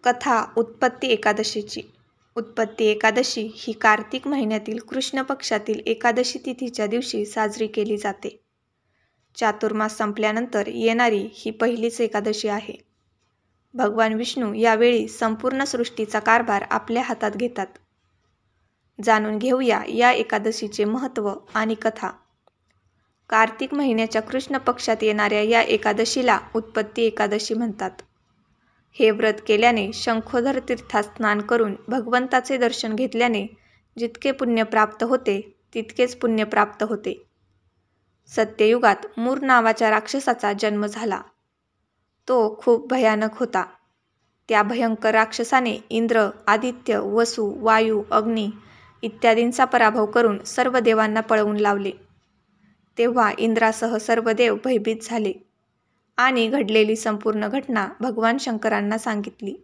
कथा उत्पत्ती एकादशीची. उत्पत्ती एकादशी ही कार्तिक महिन्यातील कृष्ण पक्षातील एकादशी तिथीच्या दिवशी साजरी केली जाते. चातुर्मास संपल्यानंतर येणारी ही पहिलीच एकादशी आहे. भगवान विष्णू यावेळी संपूर्ण सृष्टीचा कारभार आपल्या हातात घेतात. जाणून घेऊया या एकादशीचे महत्त्व आणि कथा. कार्तिक महिन्याच्या कृष्ण पक्षात येणाऱ्या या एकादशीला उत्पत्ती एकादशी म्हणतात. हे व्रत केल्याने शंखोदर तीर्थात स्नान करून भगवंताचे दर्शन घेतल्याने जितके पुण्य प्राप्त होते तितकेच पुण्य प्राप्त होते. सत्ययुगात मूर नावाच्या राक्षसाचा जन्म झाला. तो खूप भयानक होता. त्या भयंकर राक्षसाने इंद्र, आदित्य, वसु, वायू, अग्नी इत्यादींचा पराभव करून सर्व देवांना पळवून लावले. तेव्हा इंद्रासह सर्व देव भयभीत झाले आणि घडलेली संपूर्ण घटना भगवान शंकरांना सांगितली.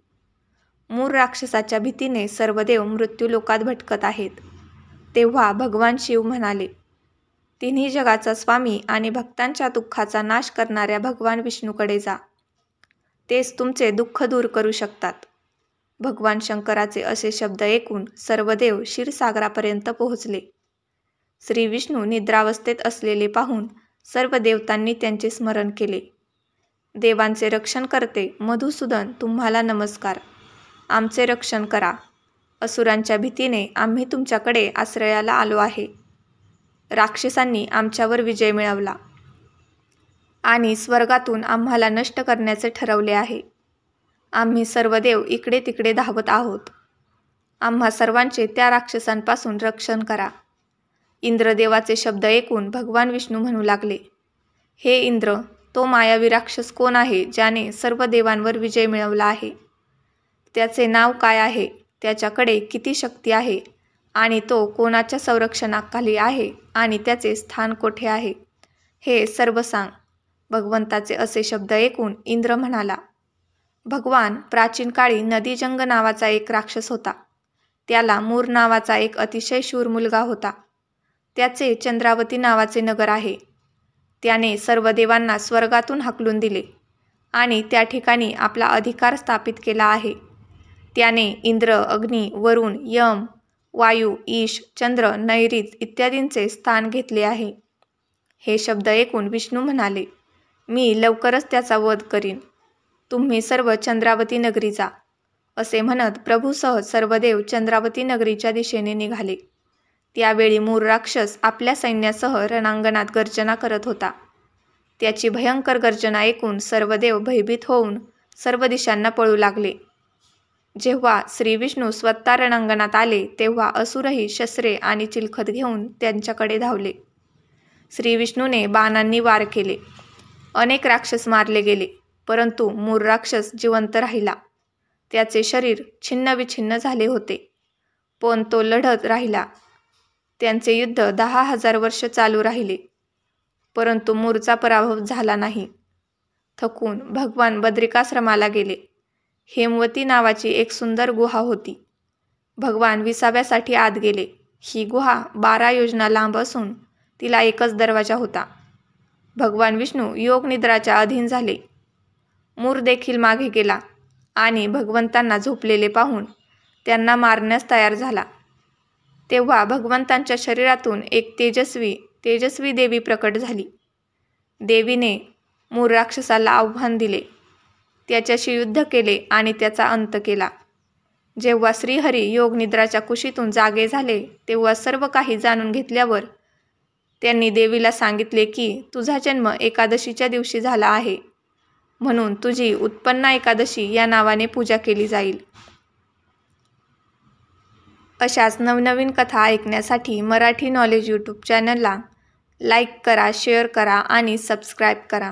मूर राक्षसाच्या भीतीने सर्व देव मृत्यूलोकात भटकत आहेत. तेव्हा भगवान शिव म्हणाले, तिन्ही जगाचा स्वामी आणि भक्तांच्या दुःखाचा नाश करणाऱ्या भगवान विष्णूकडे जा. तेच तुमचे दुःख दूर करू शकतात. भगवान शंकराचे असे शब्द ऐकून सर्व देव क्षीरसागरापर्यंत पोहोचले. श्री विष्णू निद्रावस्थेत असलेले पाहून सर्व देवतांनी त्यांचे स्मरण केले. देवांचे रक्षण करते मधुसूदन, तुम्हाला नमस्कार. आमचे रक्षण करा. असुरांच्या भीतीने आम्ही तुमच्याकडे आश्रयाला आलो आहे. राक्षसांनी आमच्यावर विजय मिळवला आणि स्वर्गातून आम्हाला नष्ट करण्याचे ठरवले आहे. आम्ही सर्व देव इकडे तिकडे धावत आहोत. आम्हा सर्वांचे त्या राक्षसांपासून रक्षण करा. इंद्रदेवाचे शब्द ऐकून भगवान विष्णू म्हणू लागले, हे इंद्र, तो मायावी राक्षस कोण आहे ज्याने सर्व देवांवर विजय मिळवला आहे? त्याचे नाव काय आहे? त्याच्याकडे किती शक्ती आहे आणि तो कोणाच्या संरक्षणाखाली आहे आणि त्याचे स्थान कोठे आहे? हे सर्व सांग. भगवंताचे असे शब्द ऐकून इंद्र म्हणाला, भगवान, प्राचीन काळी नदीजंग नावाचा एक राक्षस होता. त्याला मूर नावाचा एक अतिशय शूर मुलगा होता. त्याचे चंद्रावती नावाचे नगर आहे. त्याने सर्व देवांना स्वर्गातून हाकलून दिले आणि त्या ठिकाणी आपला अधिकार स्थापित केला आहे. त्याने इंद्र, अग्नी, वरुण, यम, वायू, ईश, चंद्र, नैऋत इत्यादींचे स्थान घेतले आहे. हे शब्द ऐकून विष्णू म्हणाले, मी लवकरच त्याचा वध करीन. तुम्ही सर्व चंद्रावती नगरी जा. असे म्हणत प्रभूसह सर्व देव चंद्रावती नगरीच्या दिशेने निघाले. त्यावेळी मूर राक्षस आपल्या सैन्यासह रणांगणात गर्जना करत होता. त्याची भयंकर गर्जना ऐकून सर्व देव भयभीत होऊन सर्व दिशांना पळू लागले. जेव्हा श्री विष्णू स्वतः रणांगणात आले तेव्हा असुरही शस्त्रे आणि चिलखत घेऊन त्यांच्याकडे धावले. श्री विष्णूने बाणांनी वार केले. अनेक राक्षस मारले गेले, परंतु मूर राक्षस जिवंत राहिला. त्याचे शरीर छिन्नविछिन्न झाले होते, पण तो लढत राहिला. त्यांचे युद्ध 10,000 वर्ष चालू राहिले, परंतु मूरचा पराभव झाला नाही. थकून भगवान बद्रिकाश्रमाला गेले. हेमवती नावाची एक सुंदर गुहा होती. भगवान विसाव्यासाठी आत गेले. ही गुहा 12 योजना लांब असून तिला एकच दरवाजा होता. भगवान विष्णू योग निद्राच्या अधीन झाले. मूर देखील मागे गेला आणि भगवंतांना झोपलेले पाहून त्यांना मारण्यास तयार झाला. तेव्हा भगवंतांच्या शरीरातून एक तेजस्वी देवी प्रकट झाली. देवीने मूर राक्षसाला आव्हान दिले. त्याच्याशी युद्ध केले आणि त्याचा अंत केला. जेव्हा श्रीहरी योग निद्राच्या कुशीतून जागे झाले तेव्हा सर्व काही जाणून घेतल्यावर त्यांनी देवीला सांगितले की तुझा जन्म एकादशीच्या दिवशी झाला आहे, म्हणून तुझी उत्पन्ना एकादशी या नावाने पूजा केली जाईल. अशाच नवनवीन कथा ऐकण्यासाठी मराठी नॉलेज यूट्यूब चॅनलला लाईक करा, शेअर करा आणि सबस्क्राईब करा.